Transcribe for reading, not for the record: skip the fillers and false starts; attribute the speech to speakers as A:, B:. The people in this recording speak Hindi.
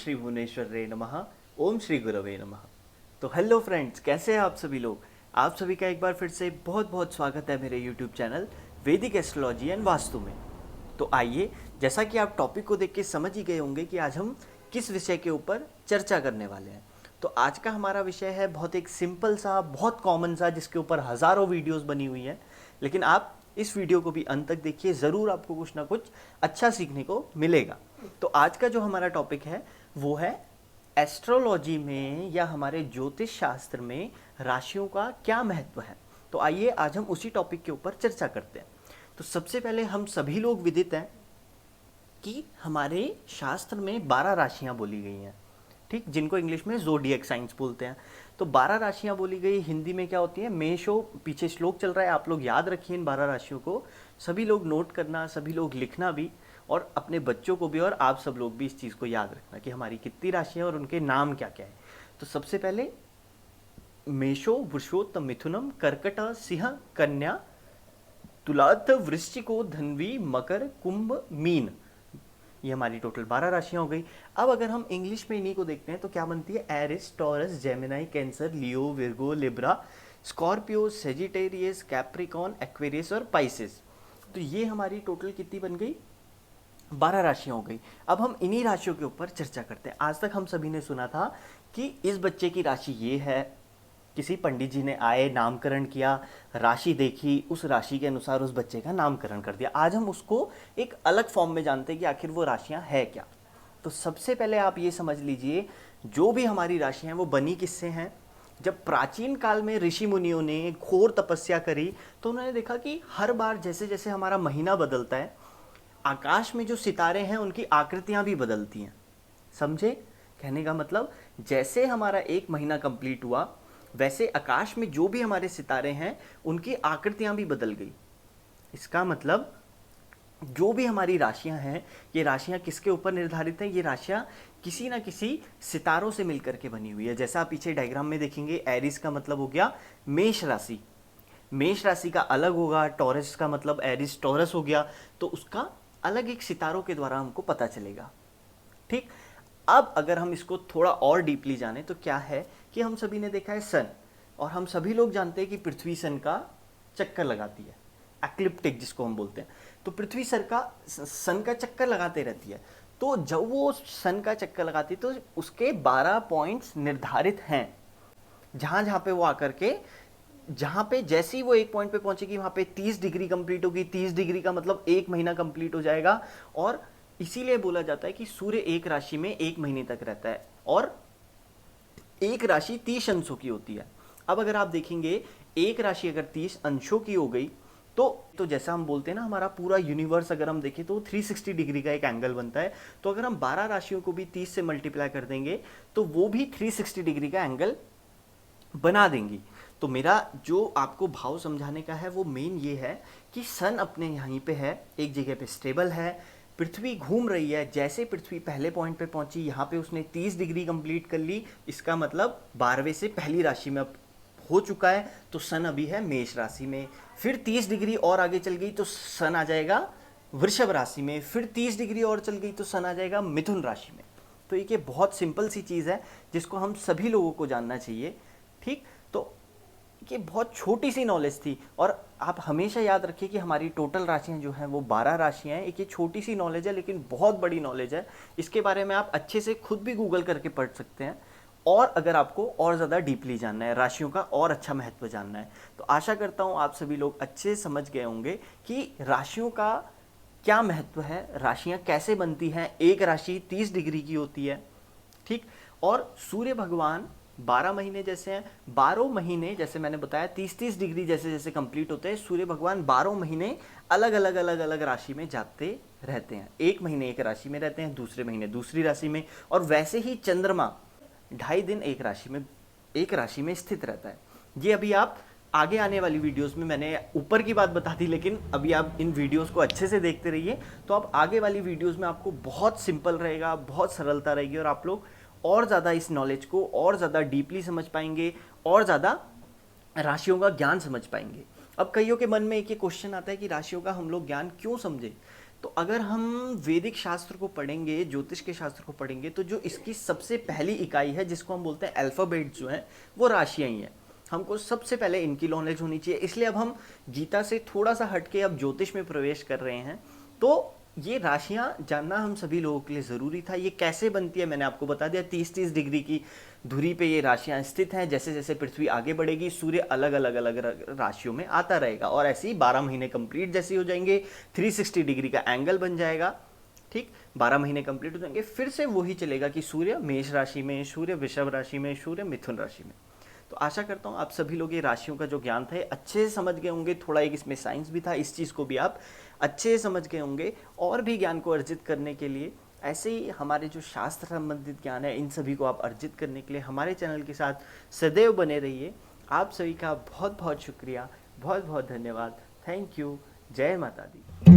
A: श्री भुवनेश्वरे नमः। ओम श्री गुरवे नमः। तो हेलो फ्रेंड्स, कैसे हैं आप सभी लोग। आप सभी का एक बार फिर से बहुत बहुत स्वागत है मेरे यूट्यूब चैनल वैदिक एस्ट्रोलॉजी एंड वास्तु में। तो आइए, जैसा कि आप टॉपिक को देख के समझ ही गए होंगे कि आज हम किस विषय के ऊपर चर्चा करने वाले हैं। तो आज का हमारा विषय है बहुत एक सिंपल सा, बहुत कॉमन सा, जिसके ऊपर हज़ारों वीडियोस बनी हुई हैं, लेकिन आप इस वीडियो को भी अंत तक देखिए, ज़रूर आपको कुछ ना कुछ अच्छा सीखने को मिलेगा। तो आज का जो हमारा टॉपिक है वो है एस्ट्रोलॉजी में या हमारे ज्योतिष शास्त्र में राशियों का क्या महत्व है। तो आइए आज हम उसी टॉपिक के ऊपर चर्चा करते हैं। तो सबसे पहले हम सभी लोग विदित हैं कि हमारे शास्त्र में 12 राशियां बोली गई हैं, ठीक, जिनको इंग्लिश में ज़ोडिएक साइंस बोलते हैं। तो 12 राशियां बोली गई, हिंदी में क्या होती है, मेषो। पीछे श्लोक चल रहा है, आप लोग याद रखिए इन 12 राशियों को, सभी लोग नोट करना, सभी लोग लिखना भी, और अपने बच्चों को भी, और आप सब लोग भी इस चीज़ को याद रखना कि हमारी कितनी राशियां और उनके नाम क्या क्या है। तो सबसे पहले मेषो, वृषोत्तम, मिथुनम, कर्कट, सिंह, कन्या, तुलात, वृश्चिको, धनवी, मकर, कुंभ, मीन। ये हमारी टोटल 12 राशियां हो गई। अब अगर हम इंग्लिश में इन्हीं को देखते हैं तो क्या बनती है, Aries, Taurus, Gemini, Cancer, Leo, Virgo, Libra, Scorpio, Sagittarius, Capricorn, Aquarius और पाइसेस। तो ये हमारी टोटल कितनी बन गई, 12 राशियां हो गई। अब हम इन्हीं राशियों के ऊपर चर्चा करते हैं। आज तक हम सभी ने सुना था कि इस बच्चे की राशि ये है, किसी पंडित जी ने आए, नामकरण किया, राशि देखी, उस राशि के अनुसार उस बच्चे का नामकरण कर दिया। आज हम उसको एक अलग फॉर्म में जानते हैं कि आखिर वो राशियां है क्या। तो सबसे पहले आप ये समझ लीजिए, जो भी हमारी राशियां हैं वो बनी किससे हैं। जब प्राचीन काल में ऋषि मुनियों ने घोर तपस्या करी तो उन्होंने देखा कि हर बार जैसे जैसे हमारा महीना बदलता है, आकाश में जो सितारे हैं उनकी आकृतियां भी बदलती हैं। समझे कहने का मतलब, जैसे हमारा एक महीना कंप्लीट हुआ वैसे आकाश में जो भी हमारे सितारे हैं उनकी आकृतियां भी बदल गई। इसका मतलब जो भी हमारी राशियां हैं, ये राशियां किसके ऊपर निर्धारित हैं, ये राशियां किसी ना किसी सितारों से मिलकर के बनी हुई है। जैसा आप पीछे डायग्राम में देखेंगे, एरिस का मतलब हो गया मेष राशि, मेष राशि का अलग होगा, टॉरस का मतलब एरिस टॉरस हो गया, तो उसका अलग एक सितारों के द्वारा हमको पता चलेगा। ठीक, अब अगर हम इसको थोड़ा और डीपली जाने तो क्या है कि हम सभी ने देखा है सन, और हम सभी लोग जानते हैं कि पृथ्वी सन का चक्कर लगाती है, एक्लिप्टिक जिसको हम बोलते हैं। तो पृथ्वी सन का चक्कर लगाते रहती है। तो जब वो सन का चक्कर लगाती है तो उसके 12 पॉइंट्स निर्धारित हैं, जहां जहां पे वो आकर के, जहां पे जैसे ही वो एक पॉइंट पे पहुंचेगी वहां पे 30 डिग्री कंप्लीट होगी। 30 डिग्री का मतलब एक महीना कंप्लीट हो जाएगा। और इसीलिए बोला जाता है कि सूर्य एक राशि में एक महीने तक रहता है, और एक राशि 30 अंशों की होती है। अब अगर आप देखेंगे, एक राशि अगर 30 अंशों की हो गई तो जैसा हम बोलते हैं ना, हमारा पूरा यूनिवर्स अगर हम देखें तो 360 डिग्री का एक एंगल बनता है। तो अगर हम 12 राशियों को भी 30 से मल्टीप्लाई कर देंगे तो वो भी 360 डिग्री का एंगल बना देंगी। तो मेरा जो आपको भाव समझाने का है वो मेन ये है कि सन अपने यहीं पे है, एक जगह पे स्टेबल है, पृथ्वी घूम रही है। जैसे पृथ्वी पहले पॉइंट पे पहुंची, यहाँ पे उसने 30 डिग्री कंप्लीट कर ली, इसका मतलब 12वें से पहली राशि में अब हो चुका है। तो सन अभी है मेष राशि में। फिर 30 डिग्री और आगे चल गई तो सन आ जाएगा वृषभ राशि में। फिर 30 डिग्री और चल गई तो सन आ जाएगा मिथुन राशि में। तो ये बहुत सिंपल सी चीज़ है जिसको हम सभी लोगों को जानना चाहिए। ठीक, तो ये बहुत छोटी सी नॉलेज थी, और आप हमेशा याद रखिए कि हमारी टोटल राशियां जो हैं वो 12 राशियां हैं। एक ये छोटी सी नॉलेज है लेकिन बहुत बड़ी नॉलेज है। इसके बारे में आप अच्छे से खुद भी गूगल करके पढ़ सकते हैं, और अगर आपको और ज़्यादा डीपली जानना है, राशियों का और अच्छा महत्व जानना है, तो आशा करता हूँ आप सभी लोग अच्छे से समझ गए होंगे कि राशियों का क्या महत्व है, राशियाँ कैसे बनती हैं। एक राशि 30 डिग्री की होती है, ठीक, और सूर्य भगवान 12 महीने जैसे हैं, 12 महीने जैसे मैंने बताया 30-30 डिग्री जैसे जैसे कंप्लीट होते हैं, सूर्य भगवान 12 महीने अलग अलग अलग अलग राशि में जाते रहते हैं। एक महीने एक राशि में रहते हैं, दूसरे महीने दूसरी राशि में, और वैसे ही चंद्रमा 2.5 दिन एक राशि में स्थित रहता है। ये अभी आप आगे आने वाली वीडियोस में, मैंने ऊपर की बात बता दी, लेकिन अभी आप इन वीडियोस को अच्छे से देखते रहिए, तो आप आगे वाली वीडियोस में आपको बहुत सिंपल रहेगा, बहुत सरलता रहेगी, और आप लोग और ज़्यादा इस नॉलेज को और ज़्यादा डीपली समझ पाएंगे, और ज़्यादा राशियों का ज्ञान समझ पाएंगे। अब कईयों के मन में एक ये क्वेश्चन आता है कि राशियों का हम लोग ज्ञान क्यों समझे। तो अगर हम वैदिक शास्त्र को पढ़ेंगे, ज्योतिष के शास्त्र को पढ़ेंगे, तो जो इसकी सबसे पहली इकाई है जिसको हम बोलते हैं अल्फाबेट जो है, वो राशियां ही हैं। हमको सबसे पहले इनकी नॉलेज होनी चाहिए। इसलिए अब हम गीता से थोड़ा सा हटके अब ज्योतिष में प्रवेश कर रहे हैं। तो ये राशियां जानना हम सभी लोगों के लिए ज़रूरी था। ये कैसे बनती है मैंने आपको बता दिया। 30-30 डिग्री की धुरी पे ये राशियां स्थित हैं। जैसे जैसे पृथ्वी आगे बढ़ेगी, सूर्य अलग अलग अलग राशियों में आता रहेगा, और ऐसे ही 12 महीने कंप्लीट जैसे हो जाएंगे, 360 डिग्री का एंगल बन जाएगा। ठीक, 12 महीने कंप्लीट हो जाएंगे, फिर से वही चलेगा कि सूर्य मेष राशि में, सूर्य वृषभ राशि में, सूर्य मिथुन राशि में। तो आशा करता हूँ आप सभी लोग ये राशियों का जो ज्ञान था अच्छे से समझ गए होंगे। थोड़ा एक इसमें साइंस भी था, इस चीज़ को भी आप अच्छे से समझ गए होंगे। और भी ज्ञान को अर्जित करने के लिए, ऐसे ही हमारे जो शास्त्र संबंधित ज्ञान है, इन सभी को आप अर्जित करने के लिए हमारे चैनल के साथ सदैव बने रहिए। आप सभी का बहुत बहुत शुक्रिया, बहुत बहुत धन्यवाद। Thank you. जय माता दी।